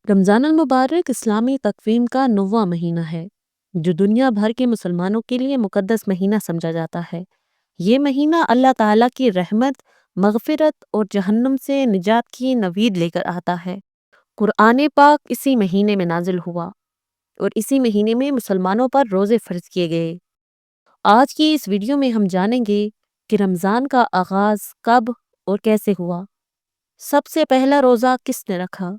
رمضان المبارک اسلامی تقویم کا 9واں مہینہ ہے جو دنیا بھر کے مسلمانوں کے لیے مقدس مہینہ سمجھا جاتا ہے۔ یہ مہینہ اللہ تعالیٰ کی رحمت، مغفرت اور جہنم سے نجات کی نوید لے کر آتا ہے۔ قرآن پاک اسی مہینے میں نازل ہوا اور اسی مہینے میں مسلمانوں پر روزے فرض کیے گئے۔ آج کی اس ویڈیو میں ہم جانیں گے کہ رمضان کا آغاز کب اور کیسے ہوا، سب سے پہلا روزہ کس نے رکھا،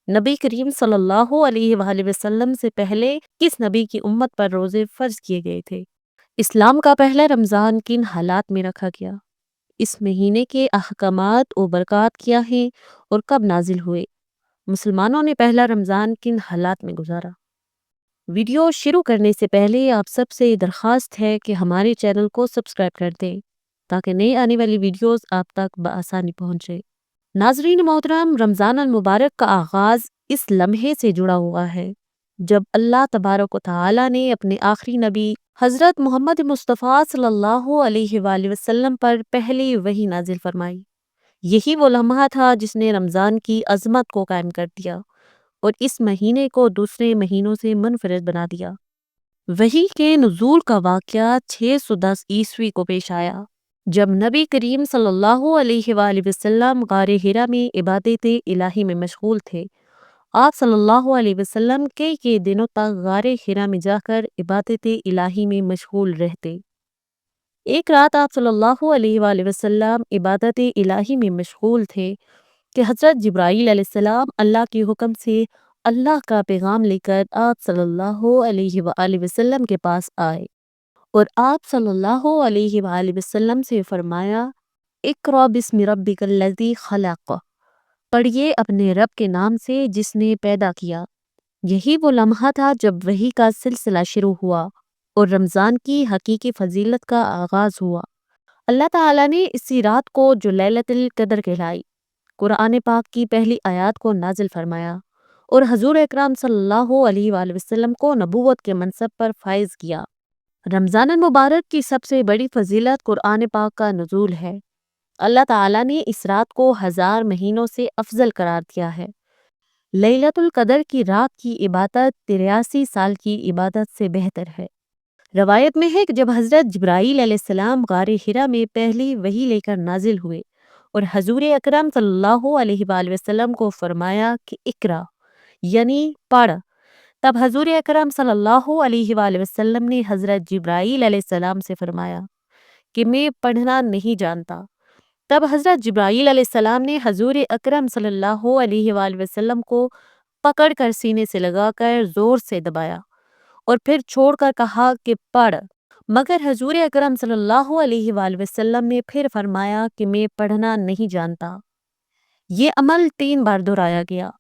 نبی کریم صلی اللہ علیہ وآلہ وسلم سے پہلے کس نبی کی امت پر روزے فرض کیے گئے تھے، اسلام کا پہلا رمضان کن حالات میں رکھا گیا، اس مہینے کے احکامات و برکات کیا ہیں اور کب نازل ہوئے، مسلمانوں نے پہلا رمضان کن حالات میں گزارا۔ ویڈیو شروع کرنے سے پہلے آپ سب سے درخواست ہے کہ ہمارے چینل کو سبسکرائب کر دیں تاکہ نئی آنے والی ویڈیوز آپ تک بآسانی پہنچے۔ ناظرین محترم، رمضان المبارک کا آغاز اس لمحے سے جڑا ہوا ہے جب اللہ تبارک و تعالی نے اپنے آخری نبی حضرت محمد مصطفیٰ صلی اللہ علیہ وآلہ وسلم پر پہلی وحی نازل فرمائی۔ یہی وہ لمحہ تھا جس نے رمضان کی عظمت کو قائم کر دیا اور اس مہینے کو دوسرے مہینوں سے منفرد بنا دیا۔ وحی کے نزول کا واقعہ 610 عیسوی کو پیش آیا جب نبی کریم صلی اللہ علیہ وآلہ وسلم غار حرا میں عبادت الہی میں مشغول تھے۔ آپ صلی اللہ علیہ وسلم کئی دنوں تک غار حرا میں جا کر عبادت الہی میں مشغول رہتے۔ ایک رات آپ صلی اللہ علیہ وآلہ وسلم عبادت الہی میں مشغول تھے کہ حضرت جبرائیل علیہ السلام اللہ کے حکم سے اللہ کا پیغام لے کر آپ صلی اللہ علیہ وآلہ وسلم کے پاس آئے اور آپ صلی اللہ علیہ وآلہ وسلم سے فرمایا، اقرأ بسم ربک الذی خلق، پڑھیے اپنے رب کے نام سے جس نے پیدا کیا۔ یہی وہ لمحہ تھا جب وحی کا سلسلہ شروع ہوا اور رمضان کی حقیقی فضیلت کا آغاز ہوا۔ اللہ تعالیٰ نے اسی رات کو جو لیلۃ القدر کہلائی، قرآن پاک کی پہلی آیات کو نازل فرمایا اور حضور اکرم صلی اللہ علیہ وآلہ وسلم کو نبوت کے منصب پر فائز کیا۔ رمضان المبارک کی سب سے بڑی فضیلت قرآن پاک کا نزول ہے۔ اللہ تعالیٰ نے اس رات کو 1000 مہینوں سے افضل قرار دیا ہے۔ لیلۃ القدر کی رات کی عبادت 83 سال کی عبادت سے بہتر ہے۔ روایت میں ہے کہ جب حضرت جبرائیل علیہ السلام غار حرا میں پہلی وحی لے کر نازل ہوئے اور حضور اکرم صلی اللہ علیہ وآلہ وسلم کو فرمایا کہ اقرا یعنی پڑھ، تب حضور اکرم صلی اللہ علیہ وآلہ وسلم نے حضرت جبرائیل علیہ السلام سے فرمایا کہ میں پڑھنا نہیں جانتا۔ تب حضرت جبرائیل علیہ السلام نے حضور اکرم صلی اللہ علیہ وآلہ وسلم کو پکڑ کر سینے سے لگا کر زور سے دبایا اور پھر چھوڑ کر کہا کہ پڑھ، مگر حضور اکرم صلی اللہ علیہ وآلہ وسلم نے پھر فرمایا کہ میں پڑھنا نہیں جانتا۔ یہ عمل 3 بار دہرایا گیا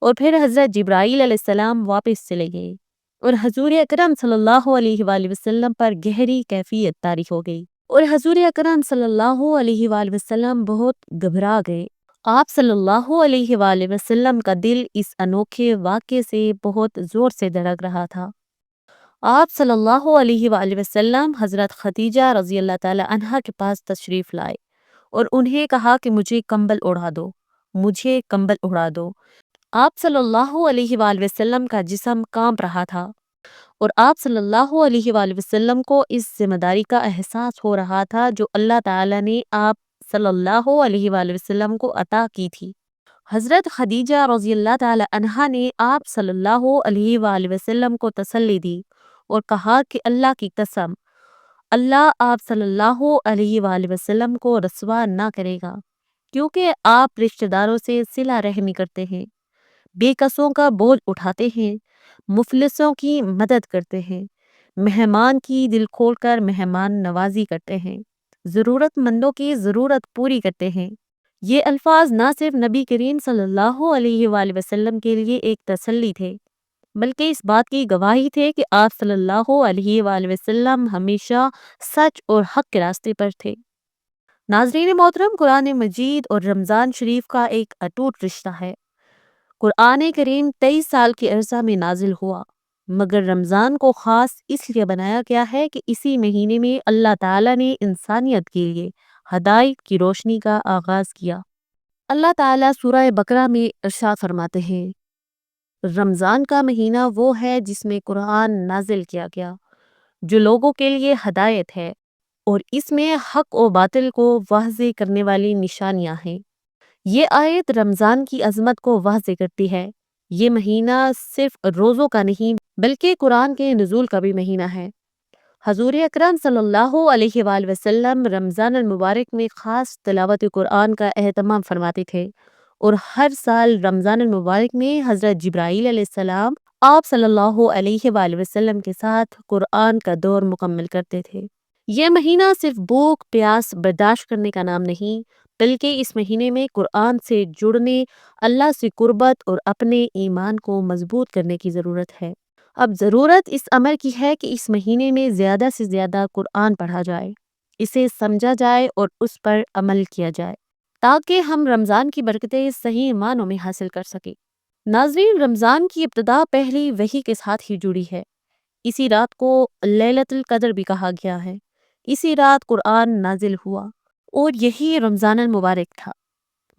اور پھر حضرت جبرائیل علیہ السلام واپس چلے گئے اور حضور اکرم صلی اللہ علیہ وآلہ وسلم پر گہری کیفیت طاری ہو گئی اور حضور اکرم صلی اللہ علیہ وآلہ وسلم بہت گھبرا گئے۔ آپ صلی اللہ علیہ وآلہ وسلم کا دل اس انوکھے واقعے سے بہت زور سے دھڑک رہا تھا۔ آپ صلی اللہ علیہ وآلہ وسلم حضرت خدیجہ رضی اللہ تعالی عنہا کے پاس تشریف لائے اور انہیں کہا کہ مجھے کمبل اڑا دو، مجھے کمبل اڑا دو۔ آپ صلی اللہ علیہ وآلہ وسلم کا جسم کانپ رہا تھا اور آپ صلی اللہ علیہ وآلہ وسلم کو اس ذمہ داری کا احساس ہو رہا تھا جو اللہ تعالیٰ نے آپ صلی اللہ علیہ وآلہ وسلم کو عطا کی تھی۔ حضرت خدیجہ رضی اللہ تعالی عنہا نے آپ صلی اللہ علیہ وآلہ وسلم کو تسلی دی اور کہا کہ اللہ کی قسم، اللہ آپ صلی اللہ علیہ وآلہ وسلم کو رسوا نہ کرے گا، کیونکہ آپ رشتہ داروں سے صلہ رحمی کرتے ہیں، بے کسوں کا بوجھ اٹھاتے ہیں، مفلسوں کی مدد کرتے ہیں، مہمان کی دل کھول کر مہمان نوازی کرتے ہیں، ضرورت مندوں کی ضرورت پوری کرتے ہیں۔ یہ الفاظ نہ صرف نبی کریم صلی اللہ علیہ وآلہ وسلم کے لیے ایک تسلی تھے بلکہ اس بات کی گواہی تھے کہ آپ صلی اللہ علیہ وآلہ وسلم ہمیشہ سچ اور حق کے راستے پر تھے۔ ناظرین محترم، قرآن مجید اور رمضان شریف کا ایک اٹوٹ رشتہ ہے۔ قرآن کریم 23 سال کے عرصہ میں نازل ہوا، مگر رمضان کو خاص اس لیے بنایا گیا ہے کہ اسی مہینے میں اللہ تعالیٰ نے انسانیت کے لیے ہدایت کی روشنی کا آغاز کیا۔ اللہ تعالیٰ سورہ بقرہ میں ارشاد فرماتے ہیں، رمضان کا مہینہ وہ ہے جس میں قرآن نازل کیا گیا، جو لوگوں کے لیے ہدایت ہے، اور اس میں حق و باطل کو واضح کرنے والی نشانیاں ہیں۔ یہ آیت رمضان کی عظمت کو واضح کرتی ہے۔ یہ مہینہ صرف روزوں کا نہیں بلکہ قرآن کے نزول کا بھی مہینہ ہے۔ حضور اکرم صلی اللہ علیہ وآلہ وسلم رمضان المبارک میں خاص تلاوت قرآن کا اہتمام فرماتے تھے، اور ہر سال رمضان المبارک میں حضرت جبرائیل علیہ السلام آپ صلی اللہ علیہ وآلہ وسلم کے ساتھ قرآن کا دور مکمل کرتے تھے۔ یہ مہینہ صرف بھوک پیاس برداشت کرنے کا نام نہیں، بلکہ اس مہینے میں قرآن سے جڑنے، اللہ سے قربت اور اپنے ایمان کو مضبوط کرنے کی ضرورت ہے۔ اب ضرورت اس امر کی ہے کہ اس مہینے میں زیادہ سے زیادہ قرآن پڑھا جائے، اسے سمجھا جائے اور اس پر عمل کیا جائے، تاکہ ہم رمضان کی برکتیں صحیح معنوں میں حاصل کر سکیں۔ ناظرین، رمضان کی ابتدا پہلی وحی کے ساتھ ہی جڑی ہے۔ اسی رات کو لیلۃ القدر بھی کہا گیا ہے۔ اسی رات قرآن نازل ہوا اور یہی رمضان المبارک تھا۔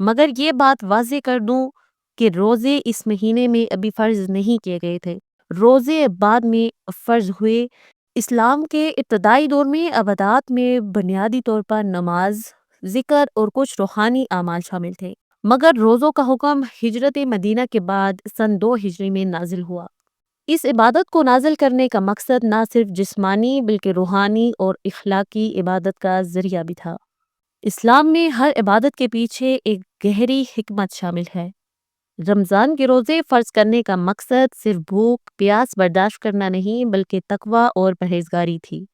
مگر یہ بات واضح کر دوں کہ روزے اس مہینے میں ابھی فرض نہیں کیے گئے تھے، روزے بعد میں فرض ہوئے۔ اسلام کے ابتدائی دور میں عبادات میں بنیادی طور پر نماز، ذکر اور کچھ روحانی اعمال شامل تھے، مگر روزوں کا حکم ہجرت مدینہ کے بعد سن 2 ہجری میں نازل ہوا۔ اس عبادت کو نازل کرنے کا مقصد نہ صرف جسمانی بلکہ روحانی اور اخلاقی عبادت کا ذریعہ بھی تھا۔ اسلام میں ہر عبادت کے پیچھے ایک گہری حکمت شامل ہے۔ رمضان کے روزے فرض کرنے کا مقصد صرف بھوک پیاس برداشت کرنا نہیں بلکہ تقوی اور پرہیزگاری تھی،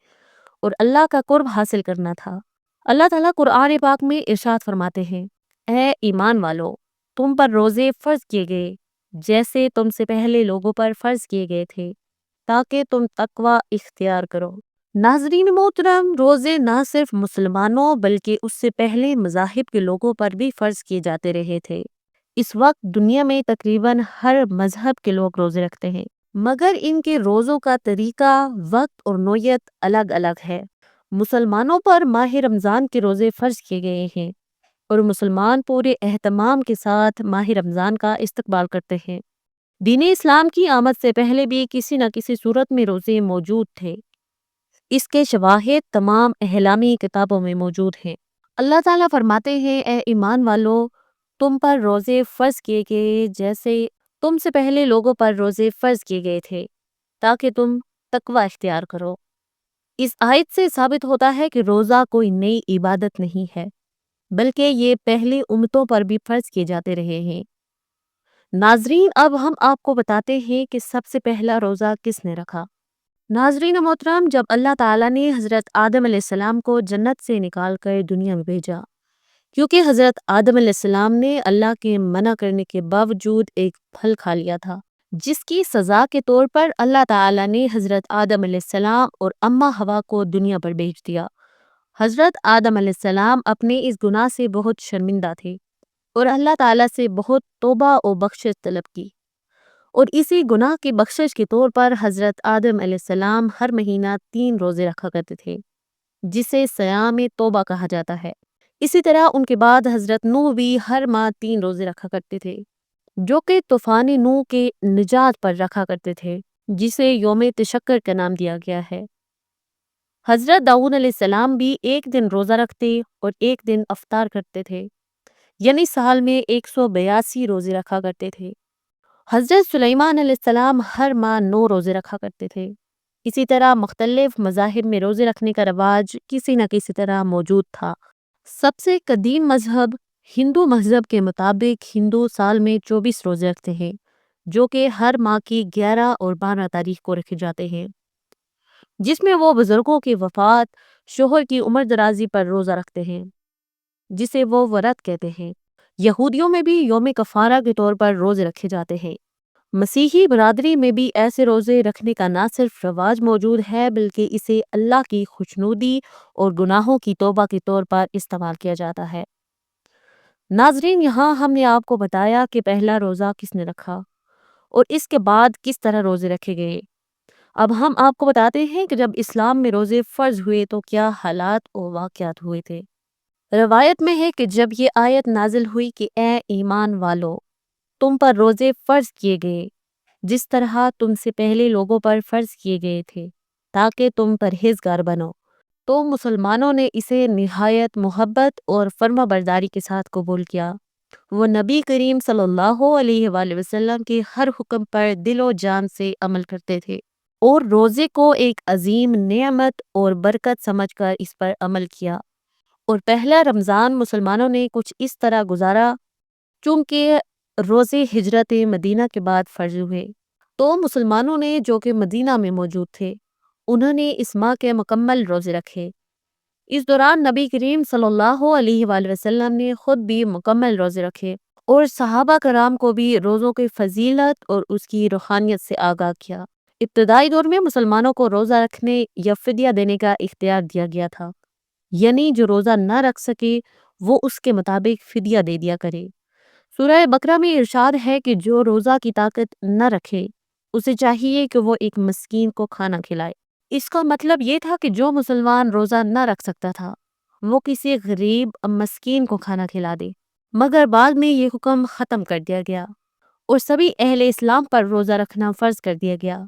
اور اللہ کا قرب حاصل کرنا تھا۔ اللہ تعالیٰ قرآن پاک میں ارشاد فرماتے ہیں، اے ایمان والو، تم پر روزے فرض کیے گئے جیسے تم سے پہلے لوگوں پر فرض کیے گئے تھے، تاکہ تم تقوی اختیار کرو۔ ناظرین محترم، روزے نہ صرف مسلمانوں بلکہ اس سے پہلے مذاہب کے لوگوں پر بھی فرض کیے جاتے رہے تھے۔ اس وقت دنیا میں تقریباً ہر مذہب کے لوگ روزے رکھتے ہیں، مگر ان کے روزوں کا طریقہ، وقت اور نوعیت الگ الگ ہے۔ مسلمانوں پر ماہ رمضان کے روزے فرض کیے گئے ہیں، اور مسلمان پورے اہتمام کے ساتھ ماہ رمضان کا استقبال کرتے ہیں۔ دین اسلام کی آمد سے پہلے بھی کسی نہ کسی صورت میں روزے موجود تھے۔ اس کے شواہد تمام احلامی کتابوں میں موجود ہیں۔ اللہ تعالیٰ فرماتے ہیں، اے ایمان والو، تم پر روزے فرض کیے گئے جیسے تم سے پہلے لوگوں پر روزے فرض کیے گئے تھے، تاکہ تم تقوی اختیار کرو۔ اس آیت سے ثابت ہوتا ہے کہ روزہ کوئی نئی عبادت نہیں ہے، بلکہ یہ پہلی امتوں پر بھی فرض کیے جاتے رہے ہیں۔ ناظرین، اب ہم آپ کو بتاتے ہیں کہ سب سے پہلا روزہ کس نے رکھا۔ ناظرین محترم، جب اللہ تعالیٰ نے حضرت آدم علیہ السلام کو جنت سے نکال کر دنیا میں بھیجا، کیونکہ حضرت آدم علیہ السلام نے اللہ کے منع کرنے کے باوجود ایک پھل کھا لیا تھا، جس کی سزا کے طور پر اللہ تعالیٰ نے حضرت آدم علیہ السلام اور اماں حوا کو دنیا پر بھیج دیا۔ حضرت آدم علیہ السلام اپنے اس گناہ سے بہت شرمندہ تھے اور اللہ تعالیٰ سے بہت توبہ و بخشش طلب کی، اور اسی گناہ کی بخشش کے طور پر حضرت آدم علیہ السلام ہر مہینہ 3 روزے رکھا کرتے تھے، جسے صیام توبہ کہا جاتا ہے۔ اسی طرح ان کے بعد حضرت نوح بھی ہر ماہ 3 روزے رکھا کرتے تھے، جو کہ طوفان نوح کے نجات پر رکھا کرتے تھے، جسے یوم تشکر کا نام دیا گیا ہے۔ حضرت داؤد علیہ السلام بھی ایک دن روزہ رکھتے اور ایک دن افطار کرتے تھے، یعنی سال میں 182 روزے رکھا کرتے تھے۔ حضرت سلیمان علیہ السلام ہر ماہ 9 روزے رکھا کرتے تھے۔ اسی طرح مختلف مذاہب میں روزے رکھنے کا رواج کسی نہ کسی طرح موجود تھا۔ سب سے قدیم مذہب ہندو مذہب کے مطابق ہندو سال میں 24 روزے رکھتے ہیں، جو کہ ہر ماہ کی 11 اور 12 تاریخ کو رکھے جاتے ہیں، جس میں وہ بزرگوں کی وفات، شوہر کی عمر درازی پر روزہ رکھتے ہیں، جسے وہ ورت کہتے ہیں۔ یہودیوں میں بھی یوم کفارہ کے طور پر روزے رکھے جاتے ہیں۔ مسیحی برادری میں بھی ایسے روزے رکھنے کا نہ صرف رواج موجود ہے بلکہ اسے اللہ کی خوشنودی اور گناہوں کی توبہ کے طور پر استعمال کیا جاتا ہے۔ ناظرین، یہاں ہم نے آپ کو بتایا کہ پہلا روزہ کس نے رکھا اور اس کے بعد کس طرح روزے رکھے گئے۔ اب ہم آپ کو بتاتے ہیں کہ جب اسلام میں روزے فرض ہوئے تو کیا حالات و واقعات ہوئے تھے۔ روایت میں ہے کہ جب یہ آیت نازل ہوئی کہ اے ایمان والو، تم پر روزے فرض کیے گئے جس طرح تم سے پہلے لوگوں پر فرض کیے گئے تھے تاکہ تم پرہیزگار بنو۔ تو مسلمانوں نے اسے نہایت محبت اور فرما برداری کے ساتھ قبول کیا۔ وہ نبی کریم صلی اللہ علیہ وآلہ وسلم کے ہر حکم پر دل و جان سے عمل کرتے تھے اور روزے کو ایک عظیم نعمت اور برکت سمجھ کر اس پر عمل کیا۔ اور پہلا رمضان مسلمانوں نے کچھ اس طرح گزارا چونکہ روزے ہجرت مدینہ کے بعد فرض ہوئے، تو مسلمانوں نے جو کہ مدینہ میں موجود تھے انہوں نے اس ماہ کے مکمل روزے رکھے۔ اس دوران نبی کریم صلی اللہ علیہ وآلہ وسلم نے خود بھی مکمل روزے رکھے اور صحابہ کرام کو بھی روزوں کی فضیلت اور اس کی روحانیت سے آگاہ کیا۔ ابتدائی دور میں مسلمانوں کو روزہ رکھنے یا فدیہ دینے کا اختیار دیا گیا تھا، یعنی جو روزہ نہ رکھ سکے وہ اس کے مطابق فدیہ دے دیا کرے۔ سورہ بقرہ میں ارشاد ہے کہ جو روزہ کی طاقت نہ رکھے اسے چاہیے کہ وہ ایک مسکین کو کھانا کھلائے۔ اس کا مطلب یہ تھا کہ جو مسلمان روزہ نہ رکھ سکتا تھا وہ کسی غریب مسکین کو کھانا کھلا دے، مگر بعد میں یہ حکم ختم کر دیا گیا اور سبھی اہل اسلام پر روزہ رکھنا فرض کر دیا گیا،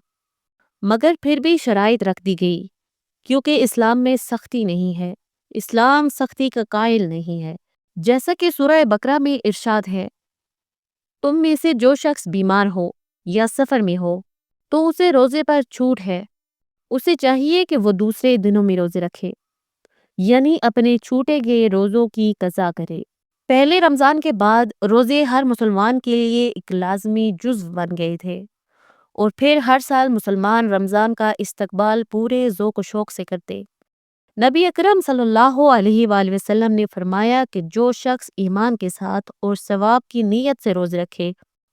مگر پھر بھی شرائط رکھ دی گئی کیونکہ اسلام میں سختی نہیں ہے، اسلام سختی کا قائل نہیں ہے۔ جیسا کہ سورہ بقرہ میں ارشاد ہے، تم میں سے جو شخص بیمار ہو یا سفر میں ہو تو اسے روزے پر چھوٹ ہے، اسے چاہیے کہ وہ دوسرے دنوں میں روزے رکھے، یعنی اپنے چھوٹے گئے روزوں کی قضا کرے۔ پہلے رمضان کے بعد روزے ہر مسلمان کے لیے ایک لازمی جزو بن گئے تھے اور پھر ہر سال مسلمان رمضان کا استقبال پورے ذوق و شوق سے کرتے۔ نبی اکرم صلی اللہ علیہ وآلہ وسلم نے فرمایا کہ جو شخص ایمان کے ساتھ اور ثواب کی نیت سے روزے رکھے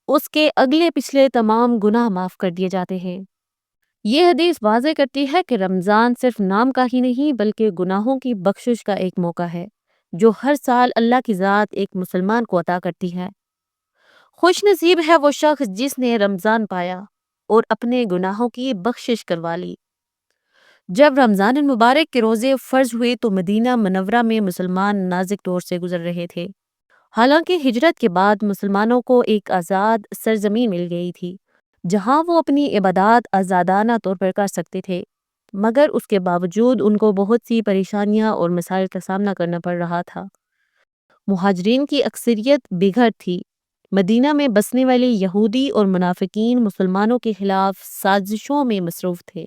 اس کے اگلے پچھلے تمام گناہ معاف کر دیے جاتے ہیں۔ یہ حدیث واضح کرتی ہے کہ رمضان صرف نام کا ہی نہیں بلکہ گناہوں کی بخشش کا ایک موقع ہے جو ہر سال اللہ کی ذات ایک مسلمان کو عطا کرتی ہے۔ خوش نصیب ہے وہ شخص جس نے رمضان پایا اور اپنے گناہوں کی بخشش کروا لی۔ جب رمضان المبارک کے روزے فرض ہوئے تو مدینہ منورہ میں مسلمان نازک دور سے گزر رہے تھے۔ حالانکہ ہجرت کے بعد مسلمانوں کو ایک آزاد سرزمین مل گئی تھی جہاں وہ اپنی عبادات آزادانہ طور پر کر سکتے تھے، مگر اس کے باوجود ان کو بہت سی پریشانیاں اور مسائل کا سامنا کرنا پڑ رہا تھا۔ مہاجرین کی اکثریت بے گھر تھی۔ مدینہ میں بسنے والے یہودی اور منافقین مسلمانوں کے خلاف سازشوں میں مصروف تھے۔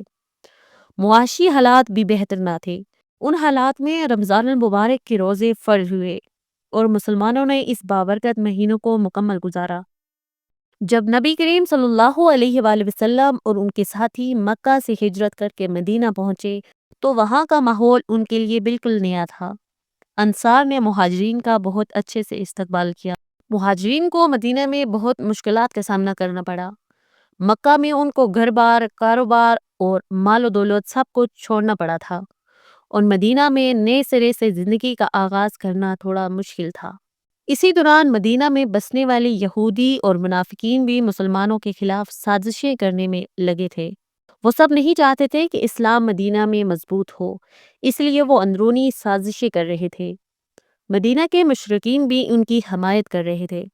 معاشی حالات بھی بہتر نہ تھے۔ ان حالات میں رمضان المبارک کے روزے فرض ہوئے اور مسلمانوں نے اس بابرکت مہینوں کو مکمل گزارا۔ جب نبی کریم صلی اللہ علیہ وآلہ وسلم اور ان کے ساتھی مکہ سے ہجرت کر کے مدینہ پہنچے تو وہاں کا ماحول ان کے لیے بالکل نیا تھا۔ انصار نے مہاجرین کا بہت اچھے سے استقبال کیا۔ مہاجرین کو مدینہ میں بہت مشکلات کا سامنا کرنا پڑا۔ مکہ میں ان کو گھر بار، کاروبار اور مال و دولت سب کچھ چھوڑنا پڑا تھا اور مدینہ میں نئے سرے سے زندگی کا آغاز کرنا تھوڑا مشکل تھا۔ اسی دوران مدینہ میں بسنے والے یہودی اور منافقین بھی مسلمانوں کے خلاف سازشیں کرنے میں لگے تھے۔ وہ سب نہیں چاہتے تھے کہ اسلام مدینہ میں مضبوط ہو، اس لیے وہ اندرونی سازشیں کر رہے تھے۔ مدینہ کے مشرکین بھی ان کی حمایت کر رہے تھے۔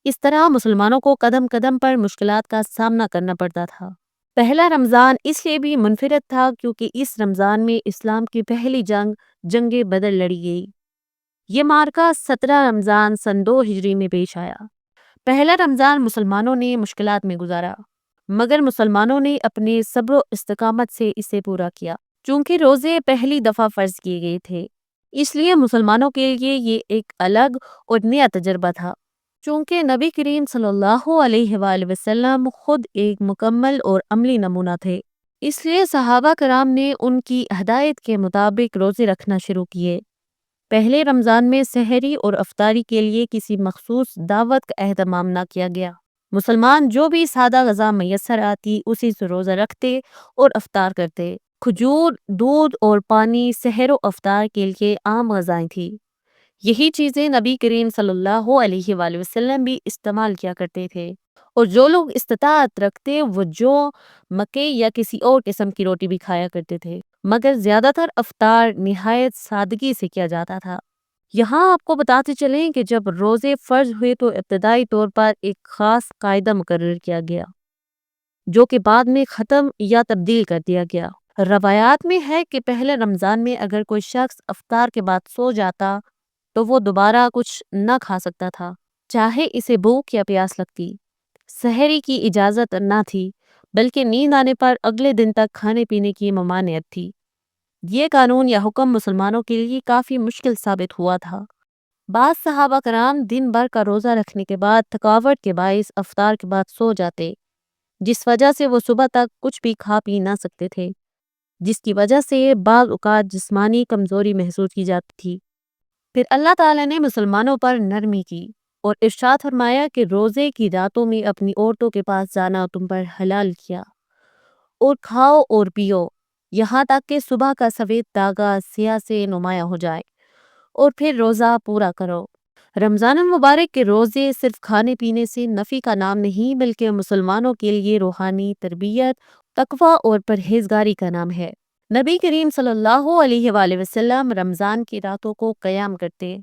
اس طرح مسلمانوں کو قدم قدم پر مشکلات کا سامنا کرنا پڑتا تھا۔ پہلا رمضان اس لیے بھی منفرد تھا کیونکہ اس رمضان میں اسلام کی پہلی جنگ بدر لڑی گئی۔ یہ معرکہ 17 رمضان سن 2 ہجری میں پیش آیا۔ پہلا رمضان مسلمانوں نے مشکلات میں گزارا، مگر مسلمانوں نے اپنے صبر و استقامت سے اسے پورا کیا۔ چونکہ روزے پہلی دفعہ فرض کیے گئے تھے اس لیے مسلمانوں کے لیے یہ ایک الگ اور نیا تجربہ تھا۔ چونکہ نبی کریم صلی اللہ علیہ وآلہ وسلم خود ایک مکمل اور عملی نمونہ تھے، اس لیے صحابہ کرام نے ان کی ہدایت کے مطابق روزے رکھنا شروع کیے۔ پہلے رمضان میں سحری اور افطاری کے لیے کسی مخصوص دعوت کا اہتمام نہ کیا گیا۔ مسلمان جو بھی سادہ غذا میسر آتی اسی سے روزہ رکھتے اور افطار کرتے۔ کھجور، دودھ اور پانی سحر و افطار کے لیے عام غذائیں تھیں۔ یہی چیزیں نبی کریم صلی اللہ علیہ وآلہ وسلم بھی استعمال کیا کرتے تھے، اور جو لوگ استطاعت رکھتے وہ جو مکے یا کسی اور قسم کی روٹی بھی کھایا کرتے تھے، مگر زیادہ تر افطار نہایت سادگی سے کیا جاتا تھا۔ یہاں آپ کو بتاتے چلیں کہ جب روزے فرض ہوئے تو ابتدائی طور پر ایک خاص قاعدہ مقرر کیا گیا۔ جو کہ بعد میں ختم یا تبدیل کر دیا گیا۔ روایات میں ہے کہ پہلے رمضان میں اگر کوئی شخص افطار کے بعد سو جاتا تو وہ دوبارہ کچھ نہ کھا سکتا تھا، چاہے اسے بھوک یا پیاس لگتی۔ سحری کی اجازت نہ تھی، بلکہ نیند آنے پر اگلے دن تک کھانے پینے کی ممانعت تھی۔ یہ قانون یا حکم مسلمانوں کے لیے کافی مشکل ثابت ہوا تھا۔ بعض صحابہ کرام دن بھر کا روزہ رکھنے کے بعد تھکاوٹ کے باعث افطار کے بعد سو جاتے، جس وجہ سے وہ صبح تک کچھ بھی کھا پی نہ سکتے تھے، جس کی وجہ سے بعض اوقات جسمانی کمزوری محسوس کی جاتی تھی۔ پھر اللہ تعالیٰ نے مسلمانوں پر نرمی کی اور ارشاد فرمایا کہ روزے کی راتوں میں اپنی عورتوں کے پاس جانا تم پر حلال کیا، اور کھاؤ اور پیو یہاں تک کہ صبح کا سفید داغا سیاہ سے نمایاں ہو جائے، اور پھر روزہ پورا کرو۔ رمضان المبارک کے روزے صرف کھانے پینے سے نفی کا نام نہیں، بلکہ مسلمانوں کے لیے روحانی تربیت، تقویٰ اور پرہیزگاری کا نام ہے۔ نبی کریم صلی اللہ علیہ وآلہ وسلم رمضان کی راتوں کو قیام کرتے۔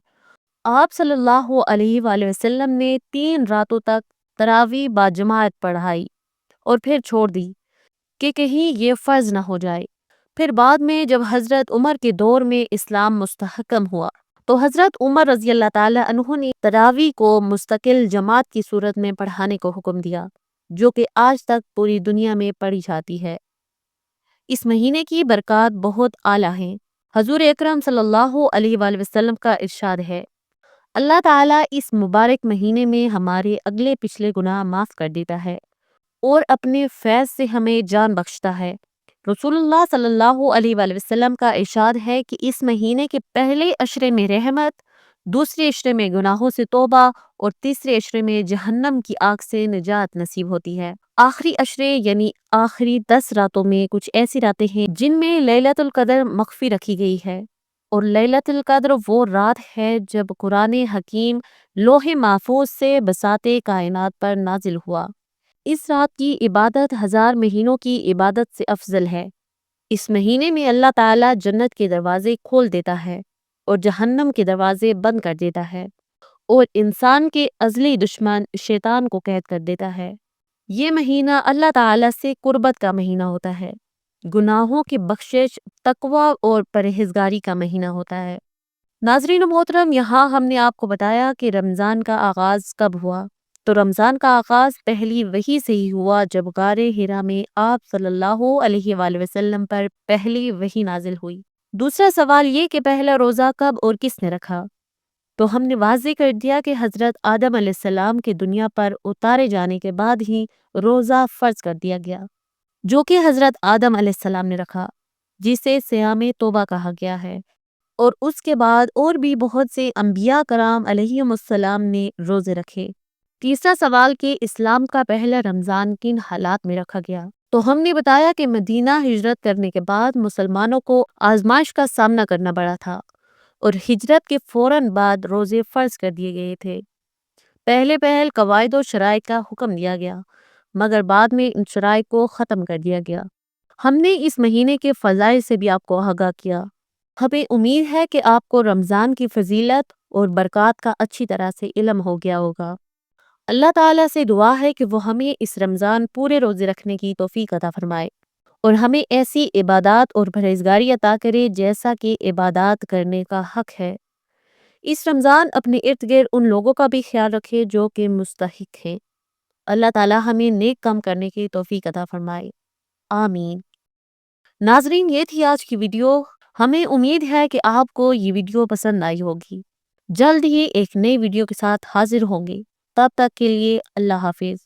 آپ صلی اللہ علیہ وآلہ وسلم نے 3 راتوں تک تراویح باجماعت پڑھائی اور پھر چھوڑ دی کہ کہیں یہ فرض نہ ہو جائے۔ پھر بعد میں جب حضرت عمر کے دور میں اسلام مستحکم ہوا تو حضرت عمر رضی اللہ تعالی عنہ نے تراویح کو مستقل جماعت کی صورت میں پڑھانے کو حکم دیا، جو کہ آج تک پوری دنیا میں پڑھی جاتی ہے۔ اس مہینے کی برکات بہت اعلیٰ ہیں۔ حضور اکرم صلی اللہ علیہ وآلہ وسلم کا ارشاد ہے، اللہ تعالیٰ اس مبارک مہینے میں ہمارے اگلے پچھلے گناہ معاف کر دیتا ہے اور اپنے فیض سے ہمیں جان بخشتا ہے۔ رسول اللہ صلی اللہ علیہ وآلہ وسلم کا ارشاد ہے کہ اس مہینے کے پہلے عشرے میں رحمت، دوسرے عشرے میں گناہوں سے توبہ اور تیسرے عشرے میں جہنم کی آگ سے نجات نصیب ہوتی ہے۔ آخری عشرے یعنی آخری 10 راتوں میں کچھ ایسی راتیں ہیں جن میں لیلۃ القدر مخفی رکھی گئی ہے، اور لیلۃ القدر وہ رات ہے جب قرآن حکیم لوح محفوظ سے بساط کائنات پر نازل ہوا۔ اس رات کی عبادت 1000 مہینوں کی عبادت سے افضل ہے۔ اس مہینے میں اللہ تعالیٰ جنت کے دروازے کھول دیتا ہے اور جہنم کے دروازے بند کر دیتا ہے، اور انسان کے ازلی دشمن شیطان کو قید کر دیتا ہے۔ یہ مہینہ اللہ تعالیٰ سے قربت کا مہینہ ہوتا ہے، گناہوں کی بخشش، تقویٰ اور پرہیزگاری کا مہینہ ہوتا ہے۔ ناظرین محترم، یہاں ہم نے آپ کو بتایا کہ رمضان کا آغاز کب ہوا۔ تو رمضان کا آغاز پہلی وحی سے ہی ہوا جب غار حرا میں آپ صلی اللہ علیہ وآلہ وسلم پر پہلی وحی نازل ہوئی۔ دوسرا سوال یہ کہ پہلا روزہ کب اور کس نے رکھا؟ تو ہم نے واضح کر دیا کہ حضرت آدم علیہ السلام کے دنیا پر اتارے جانے کے بعد ہی روزہ فرض کر دیا گیا، جو کہ حضرت آدم علیہ السلام نے رکھا، جسے صیام توبہ کہا گیا ہے، اور اس کے بعد اور بھی بہت سے انبیاء کرام علیہم السلام نے روزے رکھے۔ تیسرا سوال کہ اسلام کا پہلا رمضان کن حالات میں رکھا گیا؟ تو ہم نے بتایا کہ مدینہ ہجرت کرنے کے بعد مسلمانوں کو آزمائش کا سامنا کرنا پڑا تھا، اور ہجرت کے فوراً بعد روزے فرض کر دیے گئے تھے۔ پہلے قواعد و شرائط کا حکم دیا گیا، مگر بعد میں ان شرائط کو ختم کر دیا گیا۔ ہم نے اس مہینے کے فضائل سے بھی آپ کو آگاہ کیا۔ ہمیں امید ہے کہ آپ کو رمضان کی فضیلت اور برکات کا اچھی طرح سے علم ہو گیا ہوگا۔ اللہ تعالیٰ سے دعا ہے کہ وہ ہمیں اس رمضان پورے روزے رکھنے کی توفیق عطا فرمائے، اور ہمیں ایسی عبادات اور پرہیزگاری عطا کرے جیسا کہ عبادات کرنے کا حق ہے۔ اس رمضان اپنے ارد گرد ان لوگوں کا بھی خیال رکھے جو کہ مستحق ہیں۔ اللہ تعالیٰ ہمیں نیک کام کرنے کی توفیق عطا فرمائے، آمین۔ ناظرین، یہ تھی آج کی ویڈیو۔ ہمیں امید ہے کہ آپ کو یہ ویڈیو پسند آئی ہوگی۔ جلد ہی ایک نئی ویڈیو کے ساتھ حاضر ہوں گے۔ تب تک کے لیے اللہ حافظ۔